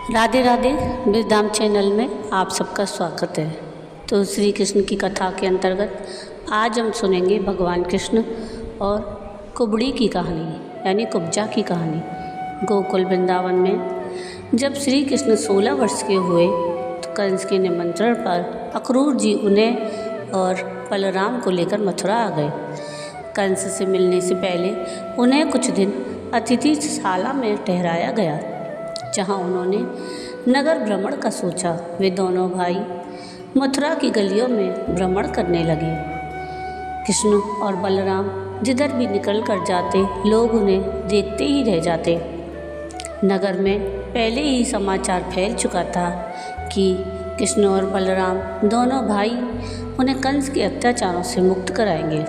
Radhe Radhe wisdom channel में आप सबका स्वागत है। तो श्री कृष्ण की कथा के अंतर्गत आज हम सुनेंगे भगवान कृष्ण और कुबड़ी की कहानी, यानी कुब्जा की कहानी। गोकुल वृंदावन में जब श्री कृष्ण 16 वर्ष के हुए तो कंस के निमंत्रण पर अक्रूर जी उन्हें और बलराम को लेकर मथुरा आ गए। कंस से मिलने से पहले उन्हें कुछ दिन अतिथिशाला में ठहराया गया, जहाँ उन्होंने नगर भ्रमण का सोचा। वे दोनों भाई मथुरा की गलियों में भ्रमण करने लगे। कृष्ण और बलराम जिधर भी निकल कर जाते लोग उन्हें देखते ही रह जाते। नगर में पहले ही समाचार फैल चुका था कि कृष्ण और बलराम दोनों भाई उन्हें कंस के अत्याचारों से मुक्त कराएंगे।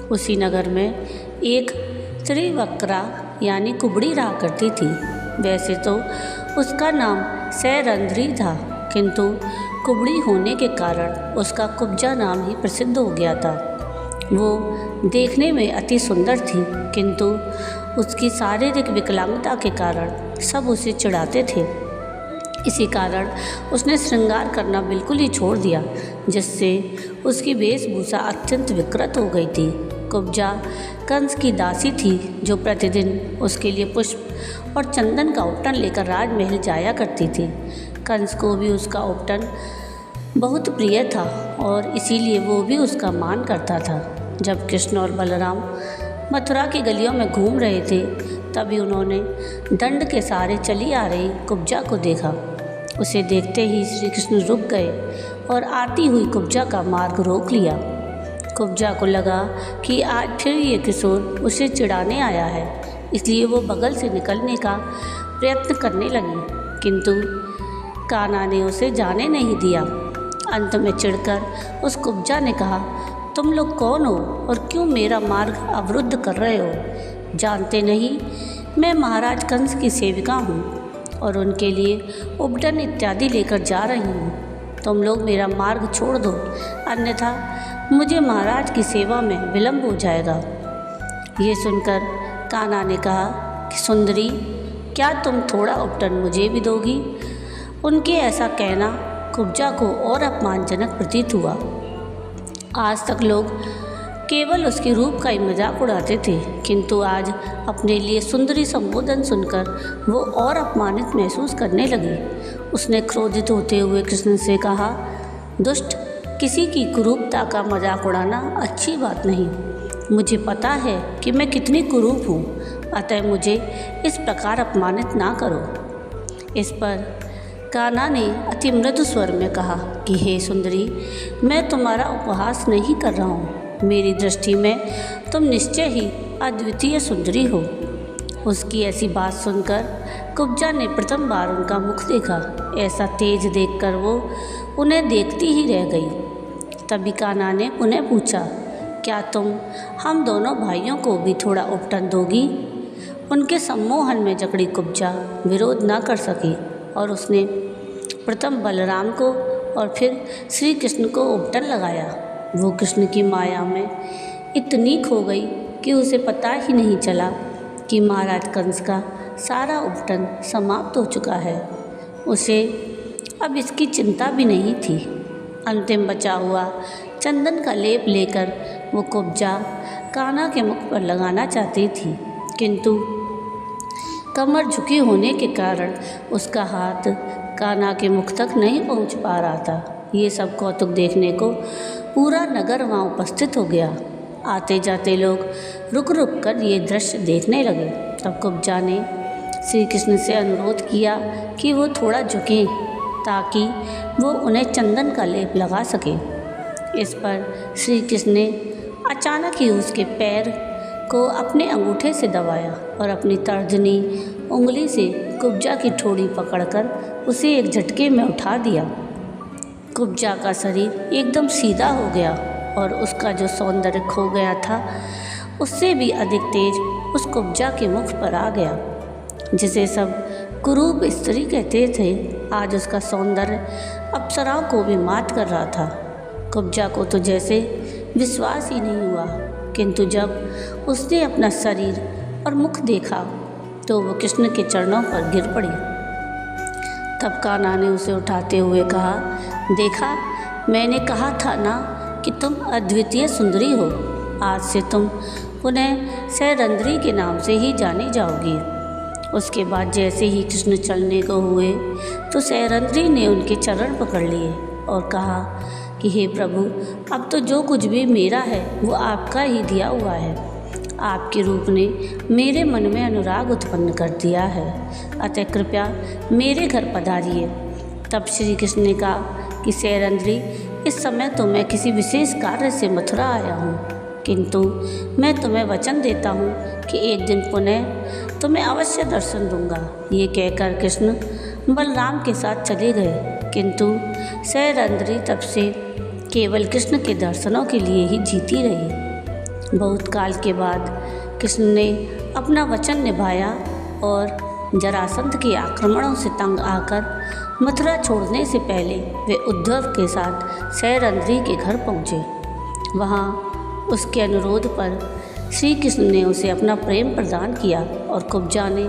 उसी नगर में एक त्रिवक्रा यानी कुबड़ी रहा करती थी। वैसे तो उसका नाम सैरंध्री था, किंतु कुबड़ी होने के कारण उसका कुब्जा नाम ही प्रसिद्ध हो गया था। वो देखने में अति सुंदर थी, किंतु उसकी शारीरिक विकलांगता के कारण सब उसे चिढ़ाते थे। इसी कारण उसने श्रृंगार करना बिल्कुल ही छोड़ दिया, जिससे उसकी वेशभूषा अत्यंत विकृत हो गई थी। कुब्जा कंस की दासी थी, जो प्रतिदिन उसके लिए पुष्प और चंदन का उपटन लेकर राजमहल जाया करती थी। कंस को भी उसका उपटन बहुत प्रिय था और इसीलिए वो भी उसका मान करता था। जब कृष्ण और बलराम मथुरा की गलियों में घूम रहे थे, तभी उन्होंने दंड के सहारे चली आ रही कुब्जा को देखा। उसे देखते ही श्री कृष्ण रुक गए और आती हुई कुब्जा का मार्ग रोक लिया। कुब्जा को लगा कि आज फिर ये किशोर उसे चिढ़ाने आया है, इसलिए वो बगल से निकलने का प्रयत्न करने लगी, किंतु कान्हा ने उसे जाने नहीं दिया। अंत में चिढ़कर उस कुब्जा ने कहा, तुम लोग कौन हो और क्यों मेरा मार्ग अवरुद्ध कर रहे हो? जानते नहीं मैं महाराज कंस की सेविका हूँ और उनके लिए उपटन इत्यादि लेकर जा रही हूँ। तुम लोग मेरा मार्ग छोड़ दो, अन्यथा मुझे महाराज की सेवा में विलम्ब हो जाएगा। ये सुनकर कान्हा ने कहा कि सुंदरी, क्या तुम थोड़ा उपटन मुझे भी दोगी? उनके ऐसा कहना कुब्जा को और अपमानजनक प्रतीत हुआ। आज तक लोग केवल उसके रूप का ही मजाक उड़ाते थे, किंतु आज अपने लिए सुंदरी संबोधन सुनकर वो और अपमानित महसूस करने लगी। उसने क्रोधित होते हुए कृष्ण से कहा, दुष्ट, किसी की कुरूपता का मजाक उड़ाना अच्छी बात नहीं। मुझे पता है कि मैं कितनी कुरूप हूँ, अतः मुझे इस प्रकार अपमानित ना करो। इस पर कान्हा ने अति मृदु स्वर में कहा कि हे सुंदरी, मैं तुम्हारा उपहास नहीं कर रहा हूँ। मेरी दृष्टि में तुम निश्चय ही अद्वितीय सुंदरी हो। उसकी ऐसी बात सुनकर कुब्जा ने प्रथम बार उनका मुख देखा। ऐसा तेज देखकर वो उन्हें देखती ही रह गई। तभी कान्हा ने पुनः पूछा, क्या तुम हम दोनों भाइयों को भी थोड़ा उपटन दोगी? उनके सम्मोहन में जकड़ी कुब्जा विरोध न कर सकी और उसने प्रथम बलराम को और फिर श्री कृष्ण को उपटन लगाया। वो कृष्ण की माया में इतनी खो गई कि उसे पता ही नहीं चला कि महाराज कंस का सारा उपटन समाप्त हो चुका है। उसे अब इसकी चिंता भी नहीं थी। अंतिम बचा हुआ चंदन का लेप लेकर वो कुब्जा कान्हा के मुख पर लगाना चाहती थी, किंतु कमर झुकी होने के कारण उसका हाथ कान्हा के मुख तक नहीं पहुंच पा रहा था। ये सब कौतुक देखने को पूरा नगर वहाँ उपस्थित हो गया। आते जाते लोग रुक रुक कर ये दृश्य देखने लगे। तब कुब्जा ने श्री कृष्ण से अनुरोध किया कि वो थोड़ा झुकें ताकि वो उन्हें चंदन का लेप लगा सके। इस पर श्री कृष्ण ने अचानक ही उसके पैर को अपने अंगूठे से दबाया और अपनी तर्जनी उंगली से कुब्जा की ठोड़ी पकड़कर उसे एक झटके में उठा दिया। कुब्जा का शरीर एकदम सीधा हो गया और उसका जो सौंदर्य खो गया था, उससे भी अधिक तेज उस कुब्जा के मुख पर आ गया। जिसे सब कुरूप स्त्री कहते थे, आज उसका सौंदर्य अप्सराओं को भी मात कर रहा था। कुब्जा को तो जैसे विश्वास ही नहीं हुआ, किंतु जब उसने अपना शरीर और मुख देखा तो वो कृष्ण के चरणों पर गिर पड़ी तब कान्हा ने उसे उठाते हुए कहा, देखा, मैंने कहा था ना कि तुम अद्वितीय सुंदरी हो। आज से तुम पुनः सैरंध्री के नाम से ही जानी जाओगी। उसके बाद जैसे ही कृष्ण चलने को हुए तो सैरंध्री ने उनके चरण पकड़ लिए और कहा कि हे प्रभु, अब तो जो कुछ भी मेरा है वो आपका ही दिया हुआ है। आपके रूप ने मेरे मन में अनुराग उत्पन्न कर दिया है, अतः कृपया मेरे घर पधारिए। तब श्री कृष्ण ने कहा कि सैरंध्री, इस समय तो मैं किसी विशेष कार्य से मथुरा आया हूँ, किंतु मैं तुम्हें वचन देता हूँ कि एक दिन पुनः तुम्हें अवश्य दर्शन दूंगा। ये कहकर कृष्ण बलराम के साथ चले गए, किंतु सैरंध्री तब से केवल कृष्ण के दर्शनों के लिए ही जीती रही। बहुत काल के बाद कृष्ण ने अपना वचन निभाया और जरासंध के आक्रमणों से तंग आकर मथुरा छोड़ने से पहले वे उद्धव के साथ सैरंध्री के घर पहुँचे। वहाँ उसके अनुरोध पर श्री कृष्ण ने उसे अपना प्रेम प्रदान किया और कुब्जा ने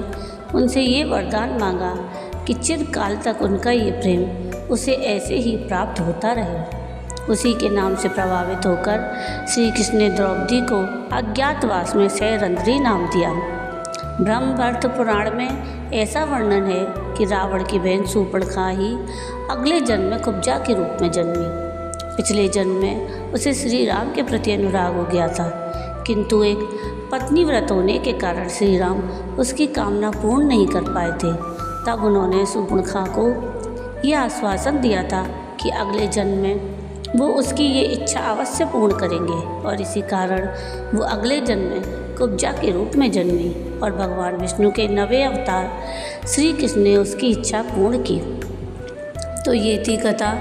उनसे ये वरदान मांगा कि चिरकाल तक उनका ये प्रेम उसे ऐसे ही प्राप्त होता रहे। उसी के नाम से प्रभावित होकर श्री कृष्ण ने द्रौपदी को अज्ञातवास में सैरंध्री नाम दिया। ब्रह्मभट्ट पुराण में ऐसा वर्णन है कि रावण की बहन शूर्पणखा ही अगले जन्म में कुब्जा के रूप में जन्मी। पिछले जन्म में उसे श्री राम के प्रति अनुराग हो गया था, किंतु एक पत्नी व्रत होने के कारण श्री राम उसकी कामना पूर्ण नहीं कर पाए थे। तब उन्होंने शूर्पणखा को यह आश्वासन दिया था कि अगले जन्म में वो उसकी ये इच्छा अवश्य पूर्ण करेंगे, और इसी कारण वो अगले जन्म में कुब्जा के रूप में जन्मी और भगवान विष्णु के 9वें अवतार श्री कृष्ण ने उसकी इच्छा पूर्ण की। तो ये थी कथा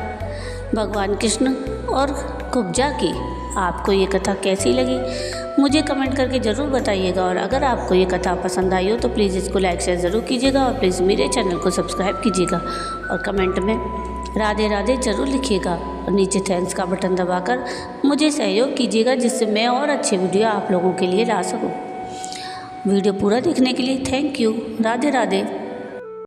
भगवान कृष्ण और कुब्जा की। आपको ये कथा कैसी लगी मुझे कमेंट करके ज़रूर बताइएगा, और अगर आपको ये कथा पसंद आई हो तो प्लीज़ इसको लाइक शेयर ज़रूर कीजिएगा, और प्लीज़ मेरे चैनल को सब्सक्राइब कीजिएगा, और कमेंट में राधे राधे ज़रूर लिखिएगा, और नीचे थैंक्स का बटन दबाकर मुझे सहयोग कीजिएगा, जिससे मैं और अच्छे वीडियो आप लोगों के लिए ला सकूं। वीडियो पूरा देखने के लिए थैंक यू। राधे राधे।